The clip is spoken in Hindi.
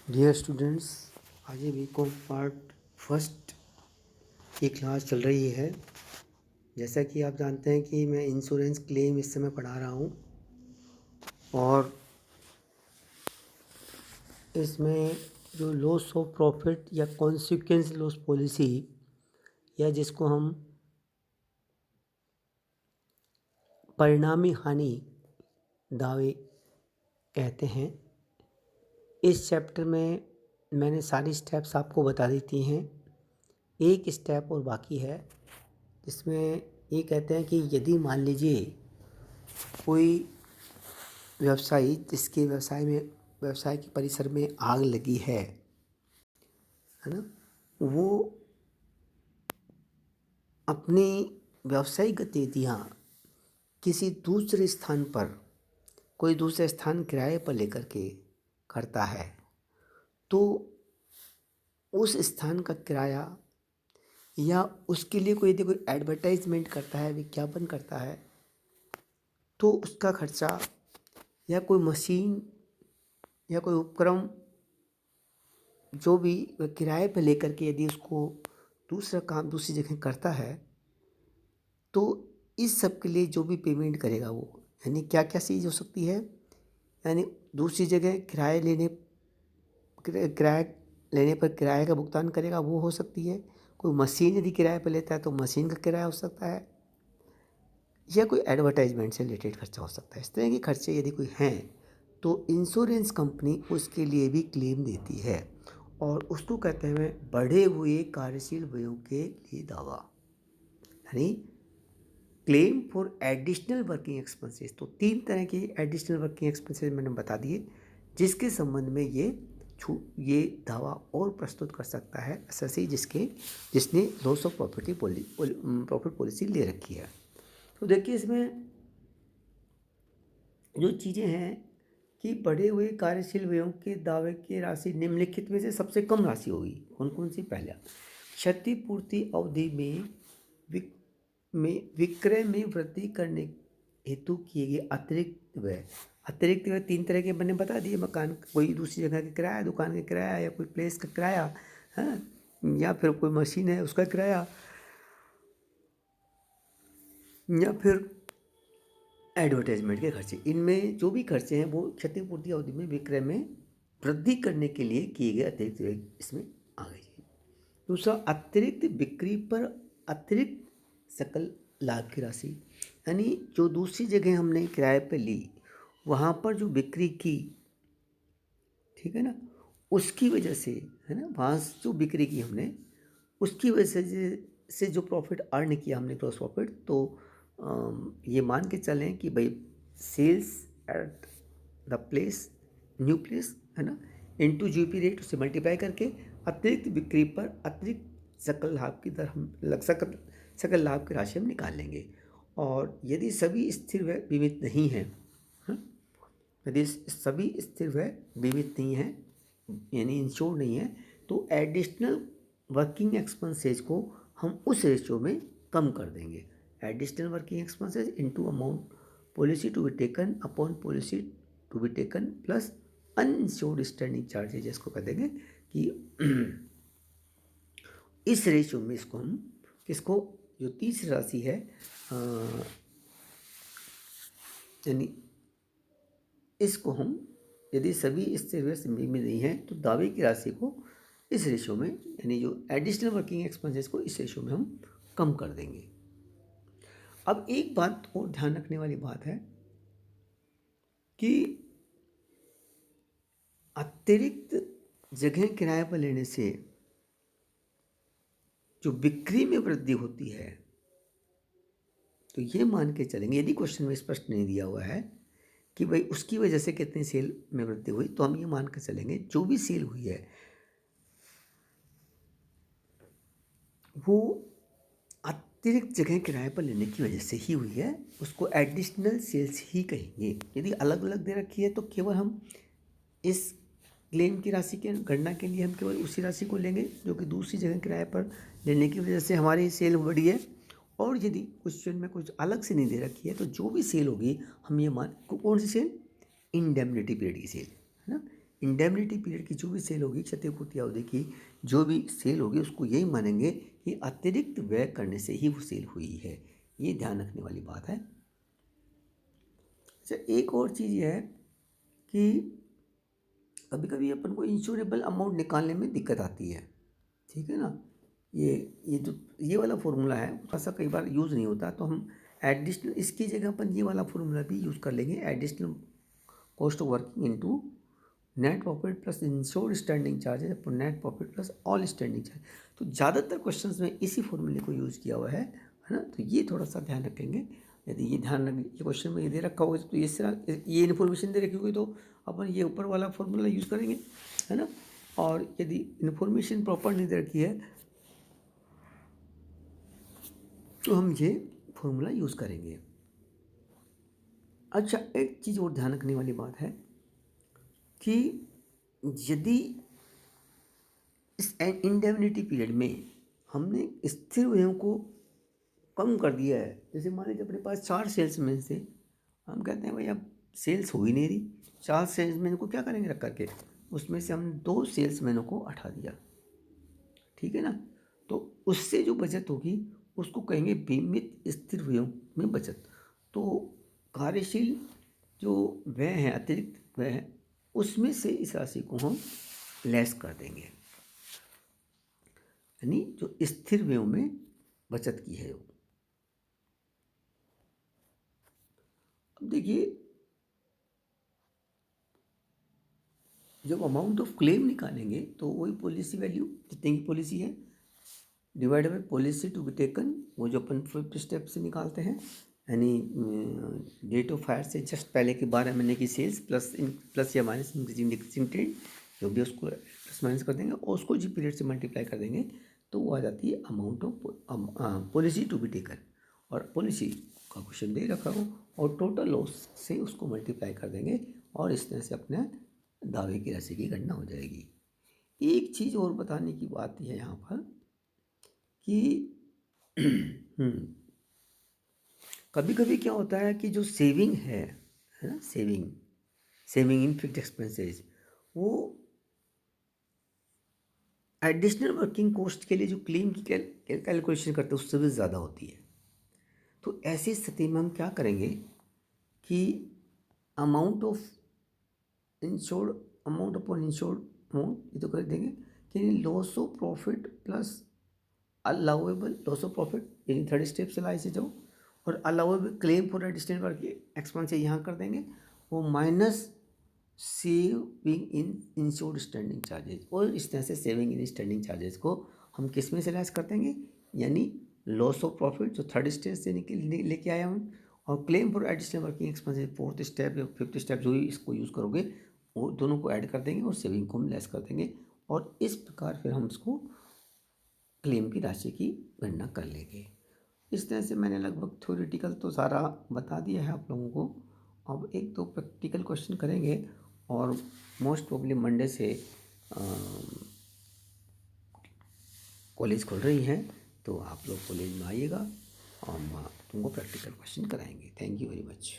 डियर स्टूडेंट्स, आज ये बीकॉम पार्ट फर्स्ट की क्लास चल रही है। जैसा कि आप जानते हैं कि मैं इंश्योरेंस क्लेम इस समय पढ़ा रहा हूँ और इसमें जो लॉस ऑफ प्रॉफिट या कॉन्सिक्वेंस लॉस पॉलिसी या जिसको हम परिणामी हानि दावे कहते हैं, इस चैप्टर में मैंने सारी स्टेप्स आपको बता देती हैं। एक स्टेप और बाकी है जिसमें ये कहते हैं कि यदि मान लीजिए कोई व्यवसायी जिसके व्यवसाय के परिसर में आग लगी है ना, वो अपनी व्यावसायिक गतिविधियाँ किसी दूसरे स्थान पर कोई दूसरा स्थान किराए पर लेकर के करता है, तो उस स्थान का किराया या उसके लिए कोई यदि कोई एडवर्टाइजमेंट करता है, विज्ञापन करता है, तो उसका खर्चा या कोई मशीन या कोई उपकरण जो भी वह किराए पर लेकर के यदि उसको दूसरा काम दूसरी जगह करता है, तो इस सब के लिए जो भी पेमेंट करेगा वो, यानी क्या क्या चीज़ हो सकती है, यानी दूसरी जगह किराया लेने पर किराए का भुगतान करेगा वो हो सकती है। कोई मशीन यदि किराए पर लेता है तो मशीन का किराया हो सकता है, या कोई एडवर्टाइजमेंट से रिलेटेड खर्चा हो सकता है। इस तरह के खर्चे यदि कोई हैं तो इंश्योरेंस कंपनी उसके लिए भी क्लेम देती है और उसको कहते हैं बढ़े हुए कार्यशील व्ययों के लिए दावा, यानी claim for additional working expenses. तो 3 तरह के एडिशनल वर्किंग एक्सपेंसेस मैंने बता दिए जिसके संबंध में ये दावा और प्रस्तुत कर सकता है एसएससी जिसने लॉस ऑफ प्रॉफिट पॉलिसी ले रखी है। तो देखिए इसमें जो चीज़ें हैं कि बढ़े हुए कार्यशील व्ययों के दावे की राशि निम्नलिखित में से सबसे कम राशि होगी। कौन कौन सी? पहला, क्षतिपूर्ति अवधि में विक्रय में वृद्धि करने हेतु किए गए अतिरिक्त व्यय 3 तरह के मैंने बता दिए। मकान, कोई दूसरी जगह का किराया, दुकान का किराया, या कोई प्लेस का किराया है, या फिर कोई मशीन है उसका किराया, या फिर एडवर्टाइजमेंट के खर्चे। इनमें जो भी खर्चे हैं वो क्षतिपूर्ति अवधि में विक्रय में वृद्धि करने के लिए किए गए अतिरिक्त व्यय इसमें आ गई है। दूसरा, अतिरिक्त बिक्री पर अतिरिक्त सकल लाभ की राशि, यानी जो दूसरी जगह हमने किराए पर ली वहाँ पर जो बिक्री की, ठीक है ना, उसकी वजह से, है ना, वहाँ से जो बिक्री की हमने उसकी वजह से जो प्रॉफिट अर्न किया हमने, ग्रॉस प्रॉफिट, तो ये मान के चलें कि भाई sales at the place, new place, है ना, इनटू जीपी रेट, उसे मल्टीप्लाई करके अतिरिक्त बिक्री पर अतिरिक्त सकल लाभ की दर हम सकल लाभ की राशि हम निकाल लेंगे। और यदि सभी स्थिर व्यय बीमित नहीं हैं, यदि सभी स्थिर व्यय बीमित नहीं हैं यानी इंश्योर्ड नहीं है, तो एडिशनल वर्किंग एक्सपेंसेस को हम उस रेशियो में कम कर देंगे। Additional working expenses into amount policy to be taken upon policy to be taken plus uninsured standing charges, इसको कह देंगे कि इस रेशियो में इसको हम किसको, जो तीसरी राशि है, यानी इसको हम यदि सभी स्थिर व्यय बीमित नहीं है तो दावे की राशि को इस रेशियो में, यानी जो एडिशनल वर्किंग एक्सपेंसेस को इस रेशियो में हम कम कर देंगे। अब एक बात और ध्यान रखने वाली बात है कि अतिरिक्त जगह किराए पर लेने से जो बिक्री में वृद्धि होती है, तो ये मान के चलेंगे, यदि क्वेश्चन में स्पष्ट नहीं दिया हुआ है कि भाई उसकी वजह से कितनी सेल में वृद्धि हुई, तो हम ये मान के चलेंगे जो भी सेल हुई है वो अतिरिक्त जगह किराए पर लेने की वजह से ही हुई है, उसको एडिशनल सेल्स ही कहेंगे। यदि अलग अलग दे रखी है तो केवल हम इस क्लेम की राशि की गणना के लिए हम केवल उसी राशि को लेंगे जो कि दूसरी जगह किराए पर लेने की वजह से हमारी सेल बढ़ी है। और यदि क्वेश्चन में कुछ अलग से नहीं दे रखी है तो जो भी सेल होगी हम ये मान, कौन सी सेल, इंडेमनिटी पीरियड की सेल, है ना, इंडेमनिटी पीरियड की जो भी सेल होगी, क्षतिपूर्ति अवधि की जो भी सेल होगी, उसको यही मानेंगे कि अतिरिक्त व्यय करने से ही वो सेल हुई है। ये ध्यान रखने वाली बात है। अच्छा, एक और चीज़ ये है कि कभी कभी अपन को इंश्योरेबल अमाउंट निकालने में दिक्कत आती है, ठीक है ना। ये जो ये वाला फॉर्मूला है थोड़ा सा कई बार यूज़ नहीं होता, तो हम एडिशनल इसकी जगह अपन ये वाला फॉर्मूला भी यूज़ कर लेंगे। Additional cost of working into net profit plus insured standing charges upon net profit plus all standing charge. तो ज़्यादातर क्वेश्चंस में इसी फॉर्मूले को यूज़ किया हुआ है ना। तो ये थोड़ा सा ध्यान रखेंगे। यदि ये ध्यान रख ये क्वेश्चन में ये दे रखा होगा तो ये इन्फॉर्मेशन दे रखी होगी तो अपन ये ऊपर वाला फॉर्मूला यूज़ करेंगे, है ना। और यदि इन्फॉर्मेशन प्रॉपर नहीं दे रखी है तो हम ये फॉर्मूला यूज़ करेंगे। अच्छा, एक चीज़ और ध्यान रखने वाली बात है कि यदि इस इंडेमनिटी पीरियड में हमने स्थिर व्ययों को कम कर दिया है, जैसे मान लीजिए अपने पास 4 सेल्समैन से, हम कहते हैं भाई अब सेल्स हो ही नहीं रही, 4 सेल्समैन को क्या करेंगे रख करके, उसमें से हम 2 सेल्समैनों को हटा दिया, ठीक है ना। तो उससे जो बचत होगी उसको कहेंगे बीमित स्थिर व्ययों में बचत। तो कार्यशील जो व्यय है, अतिरिक्त व्यय है, उसमें से इस राशि को हम लेस कर देंगे, यानी जो स्थिर व्ययों में बचत की है वो। अब देखिए, जब अमाउंट ऑफ क्लेम निकालेंगे तो वही पॉलिसी वैल्यू जितने की पॉलिसी है divide by policy to be taken, वो जो अपन 5th स्टेप से निकालते हैं, यानी डेट ऑफ हायर से जस्ट पहले के 12 महीने की सेल्स प्लस या माइनस इंक्रीजिंग डिक्रीजिंग ट्रेंड, जो भी उसको प्लस माइनस कर देंगे और उसको जी पीरियड से मल्टीप्लाई कर देंगे तो वो आ जाती है amount of policy to be taken. और पॉलिसी का क्वेश्चन दे रखा हो और टोटल लॉस से उसको मल्टीप्लाई कर देंगे और इस तरह से अपने दावे की राशि की गणना हो जाएगी। एक चीज़ और बताने की बात है यहाँ पर कि कभी कभी क्या होता है कि जो सेविंग है ना, सेविंग इन फिक्स्ड एक्सपेंसेस, वो एडिशनल वर्किंग कॉस्ट के लिए जो क्लेम की कैलकुलेशन करते हैं उससे भी ज़्यादा होती है। तो ऐसी स्थिति में हम क्या करेंगे कि amount of insured amount upon insured amount ये तो कर देंगे कि loss of profit plus allowable loss of profit, यानी थर्ड स्टेप से लाई से जाओ, और allowable claim for additional work expense यहाँ कर देंगे, वो minus saving in insured standing charges. और इस तरह से सेविंग इन स्टैंडिंग चार्जेज को हम किस में से लेस कर देंगे, यानी लॉस ऑफ प्रॉफिट जो थर्ड स्टेज से लेके आया हूँ, और claim for additional working expenses 4th step या 5th स्टेप जो भी इसको यूज़ करोगे वो दोनों को ऐड कर देंगे और सेविंग को हम लेस कर देंगे। और इस प्रकार फिर हम इसको क्लेम की राशि की गणना कर लेंगे। इस तरह से मैंने लगभग थ्योरेटिकल तो सारा बता दिया है आप लोगों को। अब एक दो प्रैक्टिकल क्वेश्चन करेंगे और मोस्ट प्रोबेबली मंडे से कॉलेज खुल रही हैं तो आप लोग कॉलेज में आइएगा और हम तुमको प्रैक्टिकल क्वेश्चन कराएंगे। Thank you very much.